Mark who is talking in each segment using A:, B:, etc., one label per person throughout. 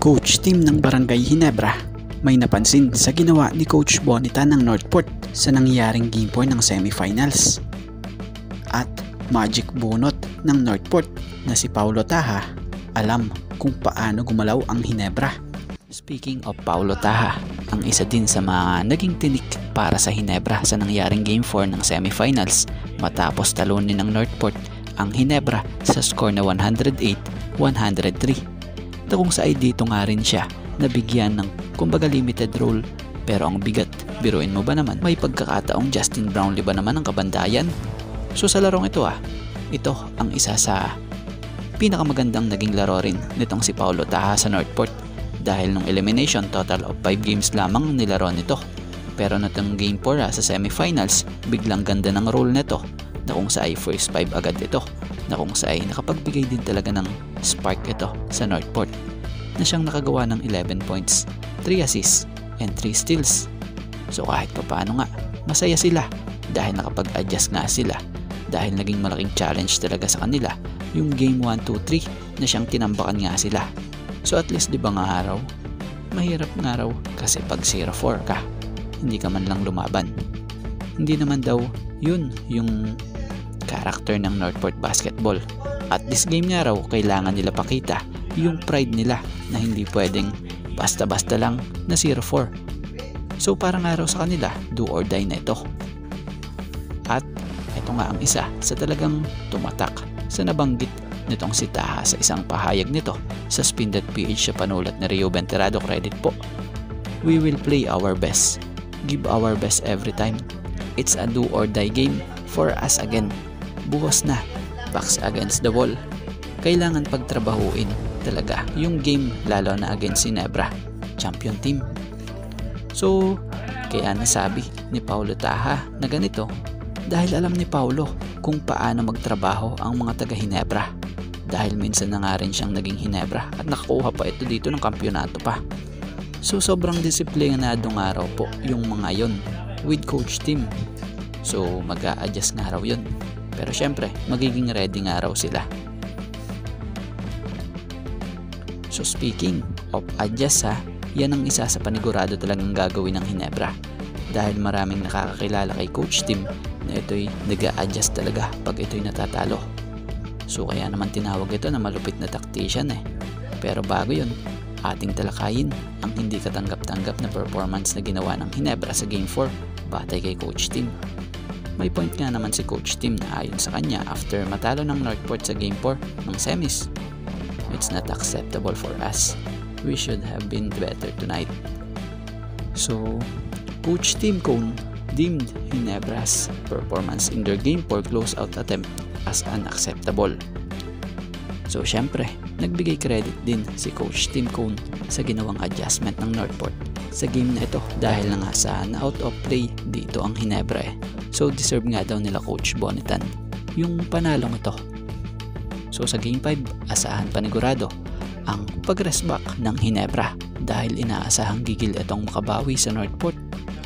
A: Coach team ng Barangay Ginebra may napansin sa ginawa ni Coach Bonita ng Northport sa nangyaring Game 4 ng semifinals. At magic bunot ng Northport na si Paulo Taha alam kung paano gumalaw ang Ginebra. Speaking of Paulo Taha, ang isa din sa mga naging tinik para sa Ginebra sa nangyaring Game 4 ng semifinals matapos talunin ng Northport ang Ginebra sa score na 108-103. Na kung sa ay dito nga rin siya nabigyan ng kumbaga limited role, pero ang bigat, biruin mo ba naman, may pagkakataong Justin Brownlee ba naman ang kabandayan? So sa larong ito ito ang isa sa pinakamagandang naging laro rin nitong si Paulo Taha sa Northport dahil nung elimination total of 5 games lamang nilaro nito, pero natong Game 4 sa semifinals biglang ganda ng role nito na kung sa ay first 5 agad ito, na kung sa ay nakapagbigay din talaga ng spark ito sa Northport na siyang nakagawa ng 11 points, 3 assists and 3 steals. So kahit pa paano nga masaya sila dahil nakapag-adjust nga sila, dahil naging malaking challenge talaga sa kanila yung game 1, 2, 3 na siyang tinambakan nga sila. So at least di ba nga araw, mahirap nga raw kasi pag 0-4 ka hindi ka man lang lumaban. Hindi naman daw yun yung character ng Northport Basketball. At this game nga raw kailangan nila pakita yung pride nila na hindi pwedeng basta-basta lang na 0-4. So parang nga raw sa kanila do or die na ito. At ito nga ang isa sa talagang tumatak sa nabanggit nitong si Taha sa isang pahayag nito sa Spin.ph sa panulat ni Rio Venterado. Credit po. We will play our best. Give our best every time. It's a do or die game for us again. Buhos na. Backs against the wall. Kailangan pagtrabahuin talaga yung game, lalo na against Ginebra, champion team. So kaya nasabi ni Paulo Taha na ganito dahil alam ni Paulo kung paano magtrabaho ang mga taga Ginebra, dahil minsan na nga rin siyang naging Ginebra at nakakuha pa ito dito ng kampyonato pa. So sobrang disiplinado nga raw po yung mga yon with coach team. So mag-a-adjust nga raw yun, pero syempre magiging ready nga raw sila. So speaking of adjust yan ang isa sa panigurado talagang gagawin ng Ginebra, dahil maraming nakakakilala kay coach team na ito'y nag-a-adjust talaga pag ito'y natatalo. So kaya naman tinawag ito na malupit na tactician Pero bago yun, ating talakayin ang hindi katanggap-tanggap na performance na ginawa ng Ginebra sa Game 4 batay kay coach team. May point nga naman si coach team na ayon sa kanya after matalo ng Northport sa Game 4 ng semis, it's not acceptable for us. We should have been better tonight. So, coach Tim Cone deemed Ginebra's performance in their Game 4 closeout attempt as unacceptable. So, syempre, nagbigay credit din si coach Tim Cone sa ginawang adjustment ng Northport sa game na ito dahil na nga sa out of play dito ang Ginebra So, deserve nga daw nila Coach Bonitan yung panalong ito. So sa Game 5, asahan panigurado ang pag-rest back ng Ginebra dahil inaasahang gigil itong makabawi sa Northport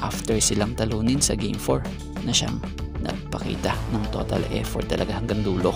A: after silang talunin sa Game 4 na siyang nagpakita ng total effort talaga hanggang dulo.